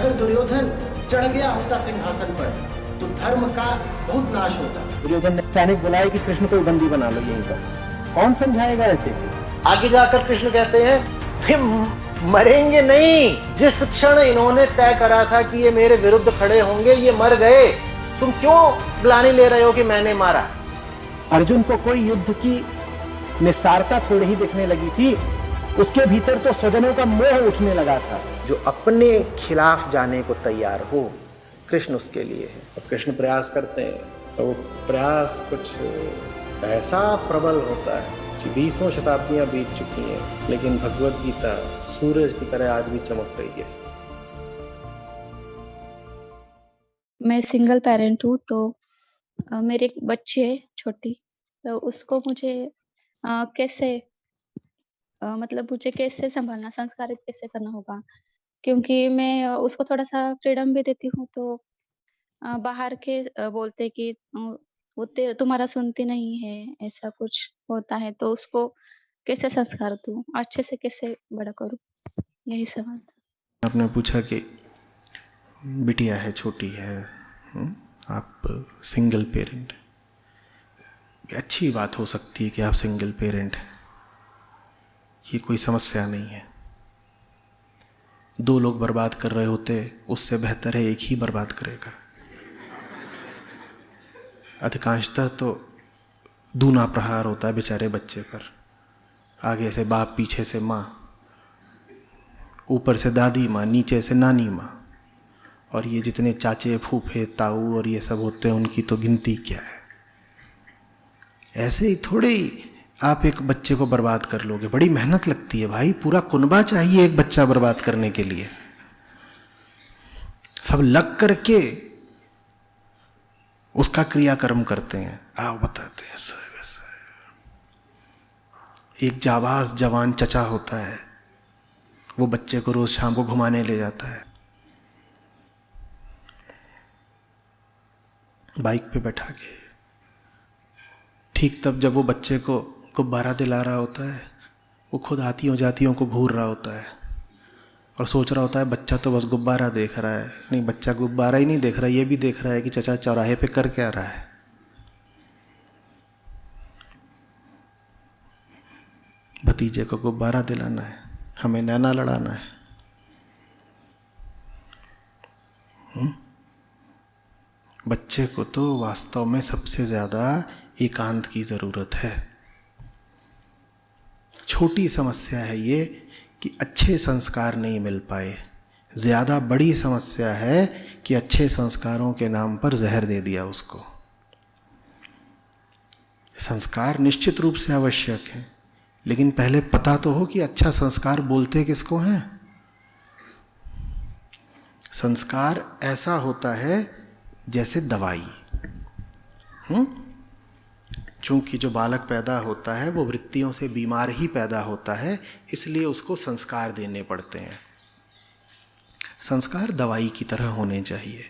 अगर दुर्योधन चढ़ गया होता सिंहासन पर तो धर्म का बहुत नाश होता। दुर्योधन ने सैनिक बुलाए कि कृष्ण को बंदी बना लो यहीं पर। कौन समझाएगा ऐसे? आगे जाकर कृष्ण कहते हैं मरेंगे नहीं। जिस क्षण इन्होंने तय करा था कि ये मेरे विरुद्ध खड़े होंगे, ये मर गए। तुम क्यों ग्लानि ले रहे हो कि मैंने मारा? अर्जुन को कोई युद्ध की निस्सारता थोड़ी ही दिखने लगी थी, उसके भीतर तो स्वजनों का मोह उठने लगा था। जो अपने खिलाफ जाने को तैयार हो, कृष्ण उसके लिए है। और कृष्ण प्रयास करते हैं तो वो प्रयास कुछ ऐसा प्रबल होता है कि 20 शताब्दियां बीत चुकी हैं, लेकिन भगवत गीता सूरज की तरह आज भी चमक रही है। मैं सिंगल पेरेंट हूँ, तो मेरे एक बच्ची है छोटी, तो उसको मुझे कैसे मतलब मुझे कैसे सँभालना, संस्कारित कैसे करना होगा? क्योंकि मैं उसको थोड़ा-सा फ्रीडम भी देती हूँ, तो बाहर के बोलते कि वो तुम्हारा सुनती नहीं है, ऐसा कुछ होता है, तो उसको कैसे संस्कार दूँ? अच्छे से कैसे बड़ा करूँ? यही सवाल था। आपने पूछा कि बिटिया है, छोटी है, आप सिंगल पेरेंट। अच्छी बात हो सकती है कि आप सिंगल पेरेंट हैं, ये कोई समस्या नहीं है। 2 लोग बर्बाद कर रहे होते उससे बेहतर है एक ही बर्बाद करेगा। अधिकांशतः तो दूना प्रहार होता है बेचारे बच्चे पर। आगे से बाप, पीछे से माँ, ऊपर से दादी माँ, नीचे से नानी माँ, और ये जितने चाचे, फूफे, ताऊ और ये सब होते हैं, उनकी तो गिनती क्या है। ऐसे ही थोड़े ही आप एक बच्चे को बर्बाद कर लोगे। बड़ी मेहनत लगती है भाई, पूरा कुनबा चाहिए एक बच्चा बर्बाद करने के लिए। सब लग करके उसका क्रियाकर्म करते हैं, आओ बताते हैं ऐसा वैसा। एक जाबाज जवान चचा होता है, वो बच्चे को रोज शाम को घुमाने ले जाता है, बाइक पे बैठा के। ठीक तब जब वो बच्चे को गुब्बारा दिला रहा होता है, वो खुद हाथियों जातियों को घूर रहा होता है और सोच रहा होता है बच्चा तो बस गुब्बारा देख रहा है। नहीं, बच्चा गुब्बारा ही नहीं देख रहा, ये भी देख रहा है कि चचा चौराहे पे कर क्या रहा है। भतीजे को गुब्बारा दिलाना है, हमें नैना लड़ाना है। बच्चे को तो वास्तव में सबसे ज्यादा एकांत की जरूरत है। छोटी समस्या है ये कि अच्छे संस्कार नहीं मिल पाए। ज्यादा बड़ी समस्या है कि अच्छे संस्कारों के नाम पर जहर दे दिया उसको। संस्कार निश्चित रूप से आवश्यक है, लेकिन पहले पता तो हो कि अच्छा संस्कार बोलते किसको हैं। संस्कार ऐसा होता है जैसे दवाई। चूंकि जो बालक पैदा होता है वो वृत्तियों से बीमार ही पैदा होता है, इसलिए उसको संस्कार देने पड़ते हैं। संस्कार दवाई की तरह होने चाहिए,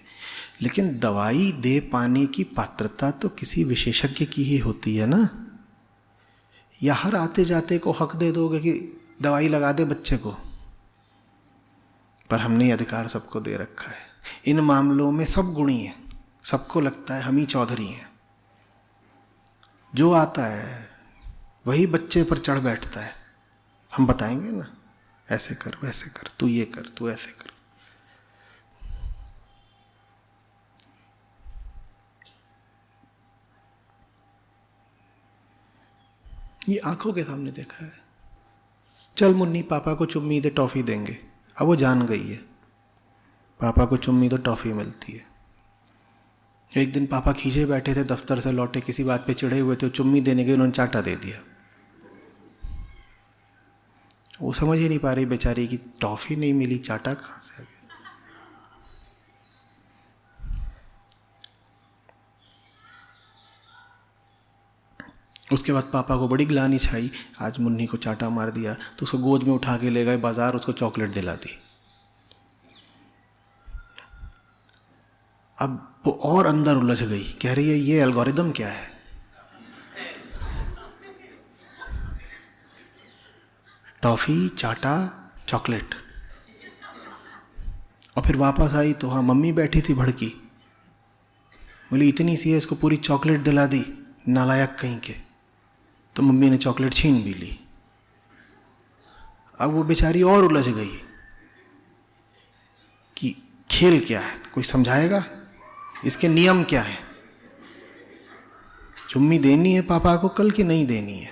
लेकिन दवाई दे पाने की पात्रता तो किसी विशेषज्ञ की ही होती है ना। या हर आते जाते को हक दे दोगे कि दवाई लगा दे बच्चे को। पर हमने अधिकार सबको दे रखा है। इन मामलों में सब गुणी हैं, सबको लगता है हम ही चौधरी हैं। जो आता है वही बच्चे पर चढ़ बैठता है। हम बताएंगे ना, ऐसे कर, वैसे कर, तू ये कर, तू ऐसे कर। ये आंखों के सामने देखा है। चल मुन्नी, पापा को चुम्मी दे, टॉफी देंगे। अब वो जान गई है पापा को चुम्मी तो टॉफी मिलती है। एक दिन पापा खींचे बैठे थे, दफ्तर से लौटे, किसी बात पे चिढ़े हुए थे, चुम्मी देने के उन्होंने चाटा दे दिया। वो समझ ही नहीं पा रही बेचारी कि टॉफी नहीं मिली, चाटा कहां से आ गया। उसके बाद पापा को बड़ी ग्लानि छाई, आज मुन्नी को चाटा मार दिया, तो उसको गोद में उठा के ले गए बाजार, उसको चॉकलेट दिला दी। अब वो और अंदर उलझ गई, कह रही है ये एल्गोरिदम क्या है। टॉफी, चाटा, चॉकलेट, और फिर वापस आई तो हाँ मम्मी बैठी थी भड़की, बोली इतनी सी है, इसको पूरी चॉकलेट दिला दी, नालायक कहीं के। तो मम्मी ने चॉकलेट छीन भी ली। अब वो बेचारी और उलझ गई कि खेल क्या है, कोई समझाएगा, इसके नियम क्या है, चुम्मी देनी है पापा को कल की नहीं देनी है।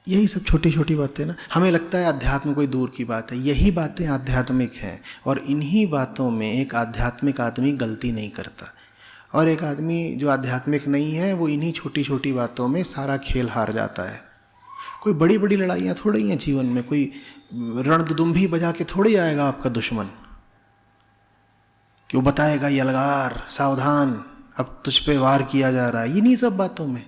यही सब छोटी छोटी बातें ना, हमें लगता है अध्यात्म कोई दूर की बात है, यही बातें आध्यात्मिक हैं। और इन्हीं बातों में एक आध्यात्मिक आदमी गलती नहीं करता, और एक आदमी जो आध्यात्मिक नहीं है वो इन्हीं छोटी छोटी बातों में सारा खेल हार जाता है। कोई बड़ी बड़ी लड़ाइयाँ थोड़ी हैं जीवन में, कोई रणदुदुम्भी बजा के थोड़ी आएगा आपका दुश्मन कि वो बताएगा यलगार सावधान अब तुझ पे वार किया जा रहा है। इन्हीं सब बातों में,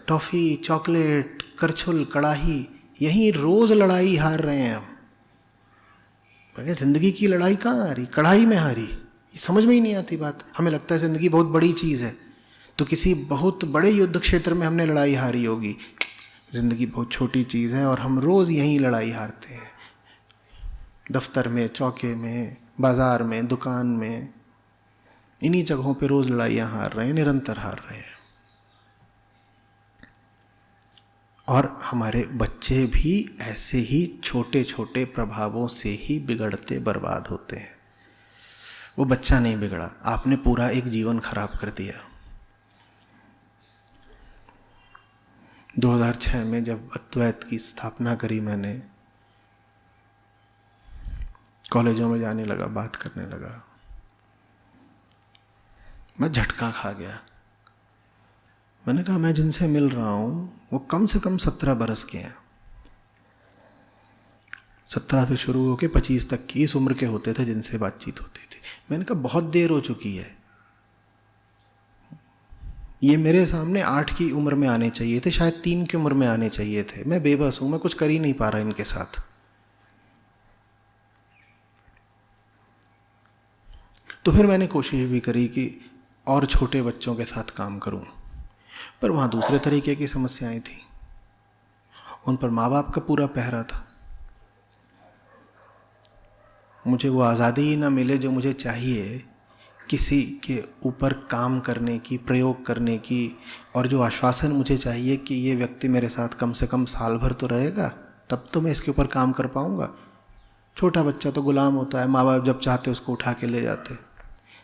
टॉफ़ी, चॉकलेट, करछुल, कड़ाही, यहीं रोज लड़ाई हार रहे हैं हम। जिंदगी की लड़ाई कहाँ हारी, कढ़ाई में हारी। ये समझ में ही नहीं आती बात। हमें लगता है जिंदगी बहुत बड़ी चीज़ है, तो किसी बहुत बड़े युद्ध क्षेत्र में हमने लड़ाई हारी होगी। जिंदगी बहुत छोटी चीज़ है और हम रोज़ यहीं लड़ाई हारते हैं, दफ्तर में, चौके में, बाजार में, दुकान में, इन्हीं जगहों पे रोज़ लड़ाइयाँ हार रहे हैं, निरंतर हार रहे हैं। और हमारे बच्चे भी ऐसे ही छोटे छोटे प्रभावों से ही बिगड़ते बर्बाद होते हैं। वो बच्चा नहीं बिगड़ा, आपने पूरा एक जीवन खराब कर दिया। 2006 में जब अद्वैत की स्थापना करी मैंने, कॉलेजों में जाने लगा, बात करने लगा, मैं झटका खा गया। मैंने कहा मैं जिनसे मिल रहा हूं वो कम से कम 17 बरस के हैं। 17 से शुरू होकर 25 तक की इस उम्र के होते थे जिनसे बातचीत होती थी। मैंने कहा बहुत देर हो चुकी है, ये मेरे सामने 8 की उम्र में आने चाहिए थे, शायद 3 की उम्र में आने चाहिए थे। मैं बेबस हूं, मैं कुछ कर ही नहीं पा रहा इनके साथ। तो फिर मैंने कोशिश भी करी कि और छोटे बच्चों के साथ काम करूं, पर वहाँ दूसरे तरीके की समस्याएं थी। उन पर माँ बाप का पूरा पहरा था। मुझे वो आज़ादी ही ना मिले जो मुझे चाहिए किसी के ऊपर काम करने की, प्रयोग करने की, और जो आश्वासन मुझे चाहिए कि ये व्यक्ति मेरे साथ कम से कम साल भर तो रहेगा, तब तो मैं इसके ऊपर काम कर पाऊँगा। छोटा बच्चा तो गुलाम होता है, माँ बाप जब चाहते उसको उठा के ले जाते,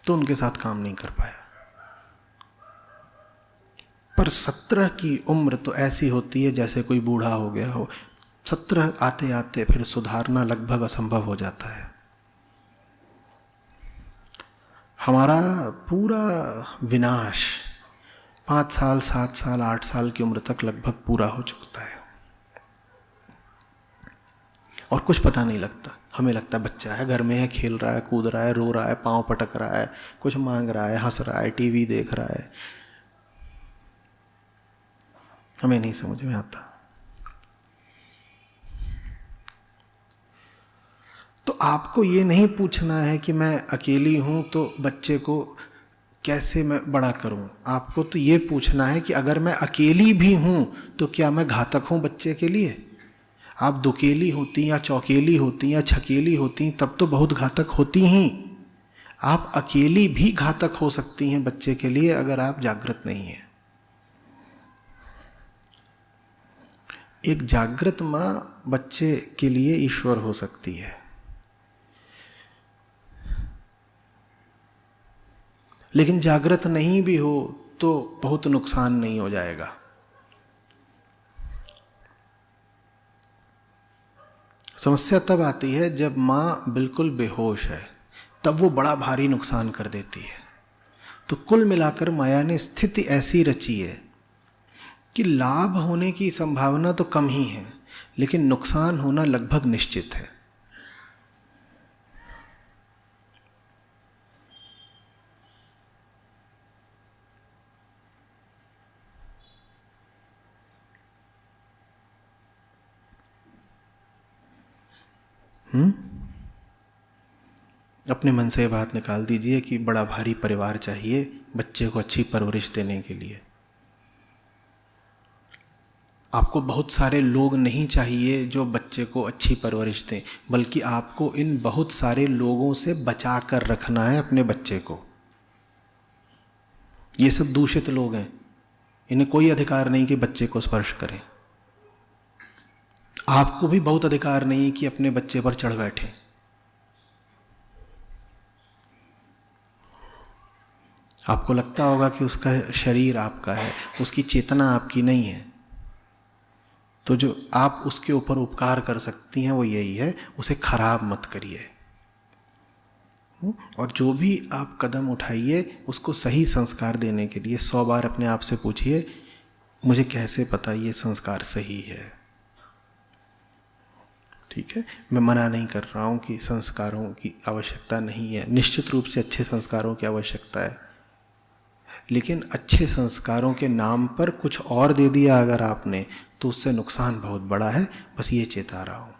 तो उनके साथ काम नहीं कर पाया। पर 17 की उम्र तो ऐसी होती है जैसे कोई बूढ़ा हो गया हो। 17 आते आते फिर सुधारना लगभग असंभव हो जाता है। हमारा पूरा विनाश 5 साल, 7 साल, 8 साल की उम्र तक लगभग पूरा हो चुकता है, और कुछ पता नहीं लगता। हमें लगता है बच्चा है, घर में है, खेल रहा है, कूद रहा है, रो रहा है, पाँव पटक रहा है, कुछ मांग रहा है, हंस रहा है, टीवी देख रहा है। हमें नहीं समझ में आता। तो आपको ये नहीं पूछना है कि मैं अकेली हूं तो बच्चे को कैसे मैं बड़ा करूं। आपको तो ये पूछना है कि अगर मैं अकेली भी हूं तो क्या मैं घातक हूं बच्चे के लिए। आप दुकेली होती या चौकेली होती या छकेली होती तब तो बहुत घातक होती ही। आप अकेली भी घातक हो सकती हैं बच्चे के लिए अगर आप जागृत नहीं हैं। एक जागृत माँ बच्चे के लिए ईश्वर हो सकती है, लेकिन जागृत नहीं भी हो तो बहुत नुकसान नहीं हो जाएगा। समस्या तब आती है जब माँ बिल्कुल बेहोश है, तब वो बड़ा भारी नुकसान कर देती है। तो कुल मिलाकर माया ने स्थिति ऐसी रची है कि लाभ होने की संभावना तो कम ही है, लेकिन नुकसान होना लगभग निश्चित है। अपने मन से बात निकाल दीजिए कि बड़ा भारी परिवार चाहिए बच्चे को अच्छी परवरिश देने के लिए। आपको बहुत सारे लोग नहीं चाहिए जो बच्चे को अच्छी परवरिश दें, बल्कि आपको इन बहुत सारे लोगों से बचा कर रखना है अपने बच्चे को। ये सब दूषित लोग हैं, इन्हें कोई अधिकार नहीं कि बच्चे को स्पर्श करें। आपको भी बहुत अधिकार नहीं कि अपने बच्चे पर चढ़ बैठें। आपको लगता होगा कि उसका शरीर आपका है, उसकी चेतना आपकी नहीं है, तो जो आप उसके ऊपर उपकार कर सकती हैं वो यही है, उसे खराब मत करिए। और जो भी आप कदम उठाइए उसको सही संस्कार देने के लिए 100 बार अपने आप से पूछिए, मुझे कैसे पता ये संस्कार सही है। ठीक है, मैं मना नहीं कर रहा हूँ कि संस्कारों की आवश्यकता नहीं है, निश्चित रूप से अच्छे संस्कारों की आवश्यकता है, लेकिन अच्छे संस्कारों के नाम पर कुछ और दे दिया अगर आपने, तो उससे नुकसान बहुत बड़ा है। बस ये चेता रहा हूँ।